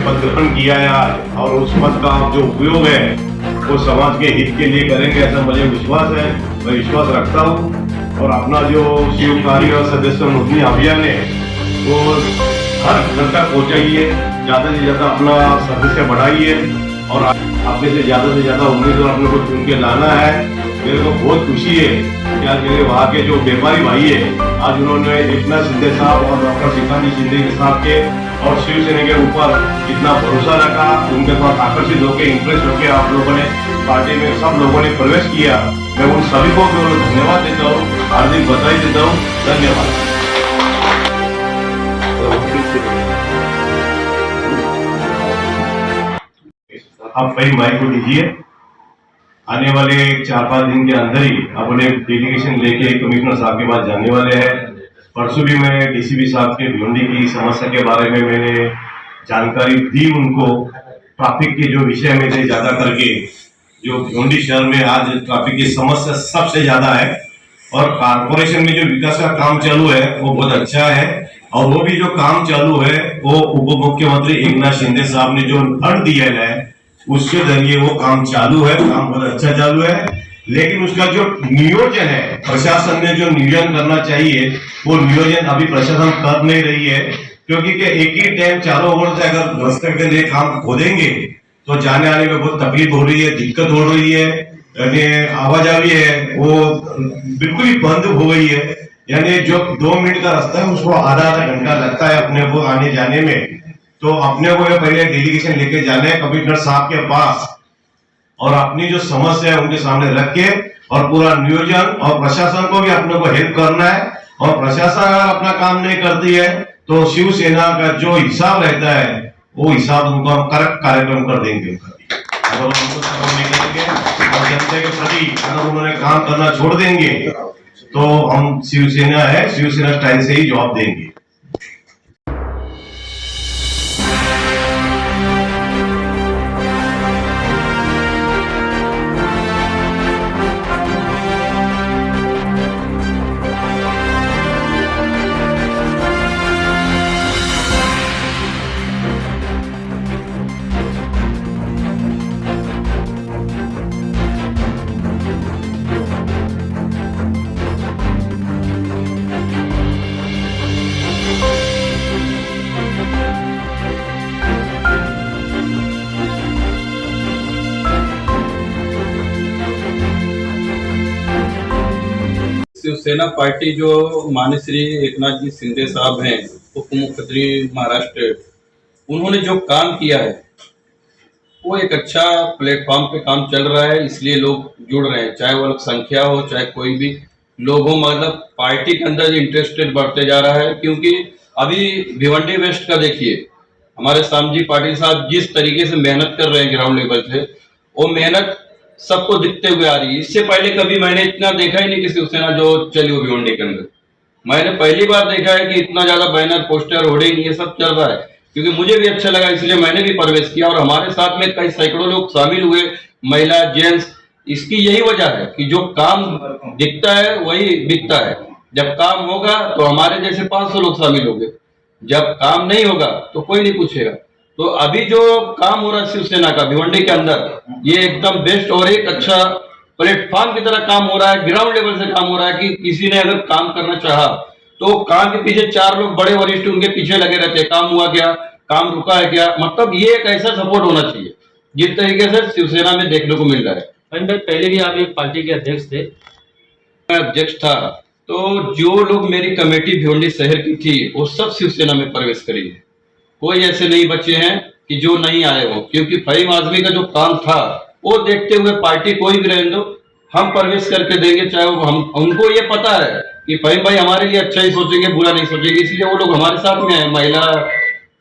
पद ग्रहण किया है आज, और उस पद का जो उपयोग है वो समाज के हित के लिए करेंगे, ऐसा मुझे विश्वास है। मैं विश्वास रखता हूँ। और अपना जो शिव कार्य और सदस्य नोंदणी अभियान है वो हर घर तक पहुँचाइए, ज़्यादा से ज़्यादा अपना सदस्य बढ़ाइए, और अपने से ज़्यादा उम्मीदवार अपने को चुन के लाना है। मेरे को बहुत खुशी है कि आज मेरे वहाँ के जो व्यापारी भाई है, आज उन्होंने एकनाथ शिंदे साहब और डॉक्टर श्रीकांत शिंदे साहब के और शिवसेना के ऊपर इतना भरोसा रखा, उनके पास आकर्षित होकर इम्प्रेस होकर आप लोगों ने पार्टी में सब लोगों ने प्रवेश किया। मैं उन सभी को धन्यवाद देता हूँ, हार्दिक बधाई देता हूँ। धन्यवाद। आप पहले माइक को दीजिए। आने वाले 4-5 दिन के अंदर ही अपने डेलीगेशन लेके कमिश्नर साहब के पास जाने वाले हैं। परसों भी मैं डीसीपी साहब के भिवंडी की समस्या के बारे में मैंने जानकारी दी उनको। ट्रैफिक के जो विषय में थे, ज्यादा करके जो भिवंडी शहर में आज ट्रैफिक की समस्या सबसे ज्यादा है, और कारपोरेशन में जो विकास का काम चालू है वो बहुत अच्छा है। और वो भी जो काम चालू है वो उप मुख्यमंत्री एकनाथ शिंदे साहब ने जो फंड दिया है उसके जरिए वो काम चालू है, काम बहुत अच्छा चालू है। लेकिन उसका जो नियोजन है, प्रशासन ने जो नियोजन करना चाहिए वो नियोजन अभी प्रशासन कर नहीं रही है, क्योंकि एक ही टाइम चारों ओर से अगर रास्ते के लिए काम खोदेंगे तो जाने आने में बहुत तकलीफ हो रही है, दिक्कत हो रही है, यानी आवाजाही है वो बिल्कुल ही बंद हो गई है। यानी जो 2 मिनट का रास्ता है उसको आधा घंटा लगता है अपने को आने जाने में। तो अपने को पहले डेलीगेशन लेके जाना है कमिश्नर साहब के पास, और अपनी जो समस्या है उनके सामने रख के और पूरा नियोजन, और प्रशासन को भी अपने को हेल्प करना है। और प्रशासन अगर अपना काम नहीं करती है तो शिवसेना का जो हिसाब रहता है वो हिसाब उनको हम करेक्ट कार्यक्रम कर देंगे। अगर उनको सपोर्ट नहीं करेंगे और जनता के प्रति अगर उन्होंने काम करना छोड़ देंगे तो हम शिवसेना है, शिवसेना स्टाइल से ही जवाब देंगे। शिवसेना पार्टी जो माननीय श्री एकनाथ जी शिंदे साहब हैं, उप मुख्यमंत्री महाराष्ट्र, उन्होंने जो काम किया है वो एक अच्छा प्लेटफॉर्म पे काम चल रहा है, इसलिए लोग जुड़ रहे हैं, चाहे वो संख्या हो चाहे कोई भी लोग हो। मतलब पार्टी के अंदर इंटरेस्टेड बढ़ते जा रहा है, क्योंकि अभी भिवंडी वेस्ट का देखिए, हमारे श्यामजी पाटिल साहब जिस तरीके से मेहनत कर रहे हैं ग्राउंड लेवल से, वो मेहनत सबको दिखते हुए आ रही है। इससे पहले कभी मैंने इतना देखा ही नहीं कि शिवसेना जो चली हुई भिवंडी के अंदर, मैंने पहली बार देखा है कि इतना ज्यादा बैनर, पोस्टर, होर्डिंग ये सब चल रहा है। क्योंकि मुझे भी अच्छा लगा, इसलिए मैंने भी प्रवेश किया, और हमारे साथ में कई सैकड़ों लोग शामिल हुए, महिला, जेंट्स। इसकी यही वजह है कि जो काम दिखता है वही बिकता है। जब काम होगा तो हमारे जैसे 500 लोग शामिल होंगे, जब काम नहीं होगा तो कोई नहीं पूछेगा। तो अभी जो काम हो रहा है शिवसेना का भिवंडी के अंदर, ये एकदम बेस्ट और एक अच्छा प्लेटफॉर्म की तरह काम हो रहा है, ग्राउंड लेवल से काम हो रहा है कि किसी ने अगर काम करना चाहा तो काम के पीछे 4 लोग बड़े वरिष्ठ उनके पीछे लगे रहते हैं, काम हुआ क्या, काम रुका है क्या। मतलब ये एक ऐसा सपोर्ट होना चाहिए जिस तरीके से शिवसेना में देखने को मिल रहा है। पहले भी आप एक पार्टी के अध्यक्ष थे। मैं अध्यक्ष था, तो जो लोग मेरी कमेटी भिवंडी शहर की थी वो सब शिवसेना में प्रवेश करी है। कोई ऐसे नहीं बचे हैं कि जो नहीं आए हो, क्योंकि फहीम आजमी का जो काम था वो देखते हुए पार्टी कोई भी रहने दो, हम प्रवेश करके देंगे। चाहे वो हम, उनको ये पता है कि फहीम भाई हमारे लिए अच्छा ही सोचेंगे, बुरा नहीं सोचेंगे, इसलिए वो लोग हमारे साथ में है। महिला,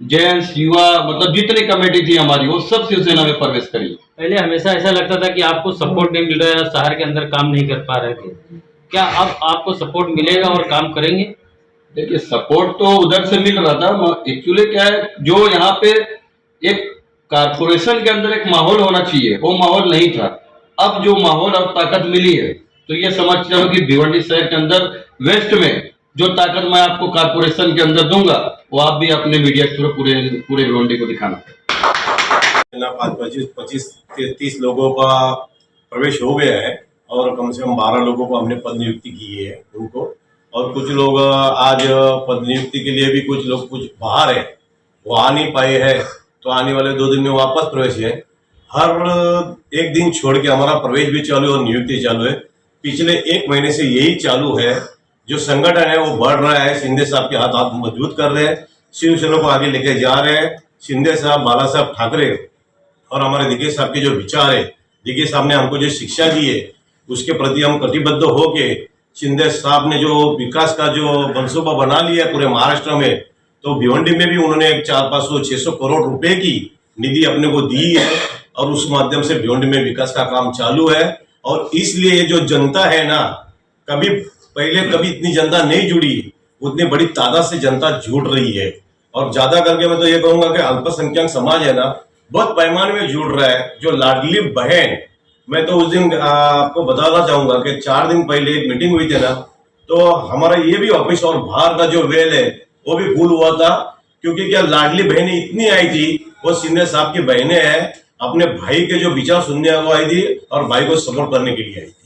जेंट्स, युवा, मतलब जितनी कमेटी थी हमारी वो सब शिवसेना में प्रवेश करी। पहले हमेशा ऐसा लगता था कि आपको सपोर्ट नहीं मिल रहा है, शहर के अंदर काम नहीं कर पा रहे थे, क्या अब आपको सपोर्ट मिलेगा और काम करेंगे? देखिए, सपोर्ट तो उधर से मिल रहा था। एक्चुअली क्या है, जो यहाँ पे एक कारपोरेशन के अंदर एक माहौल होना चाहिए वो माहौल नहीं था। अब जो माहौल और ताकत मिली है तो ये समझ चलो कि भिवंडी शहर के अंदर वेस्ट में जो ताकत मैं आपको कारपोरेशन के अंदर दूंगा वो आप भी अपने मीडिया के थ्रू पूरे भिवंडी को दिखाना। 25-30 लोगों का प्रवेश हो गया है और कम से कम 12 लोगों को हमने पद नियुक्ति की है उनको, और कुछ लोग आज पद नियुक्ति के लिए भी कुछ लोग कुछ बाहर है, वो आ नहीं पाए हैं, तो आने वाले 2 दिन में वापस प्रवेश है। हर एक दिन छोड़ के हमारा प्रवेश भी चालू है और नियुक्ति चालू है। पिछले 1 महीने से यही चालू है। जो संगठन है वो बढ़ रहा है, शिंदे साहब के हाथ हाथ मजबूत कर रहे हैं, शिवसेना को आगे लेके जा रहे हैं। शिंदे साहब, बाला साहब ठाकरे और हमारे दिग्गज साहब के जो विचार है, दिग्गज साहब ने हमको जो शिक्षा दी है उसके प्रति हम कटिबद्ध होके, शिंदे साहब ने जो विकास का जो मनसूबा बना लिया पूरे महाराष्ट्र में, तो भिवंडी में भी उन्होंने 400-500-600 करोड़ रुपए की निधि अपने को दी है और उस माध्यम से भिवंडी में विकास का काम चालू है। और इसलिए ये जो जनता है ना, कभी इतनी जनता नहीं जुड़ी, उतनी बड़ी तादाद से जनता जुड़ रही है। और ज्यादा करके मैं तो ये कहूंगा कि अल्पसंख्यक समाज है ना, बहुत पैमाने में जुड़ रहा है। जो लाडली बहन, मैं तो उस दिन आपको बताना चाहूंगा कि 4 दिन पहले एक मीटिंग हुई थी ना, तो हमारा ये भी ऑफिस और बाहर का जो वेल है वो भी फुल हुआ था, क्योंकि क्या लाडली बहनें इतनी आई थी, वो शिंदे साहब की बहनें हैं, अपने भाई के जो विचार सुनने को आई थी और भाई को सपोर्ट करने के लिए आई थी।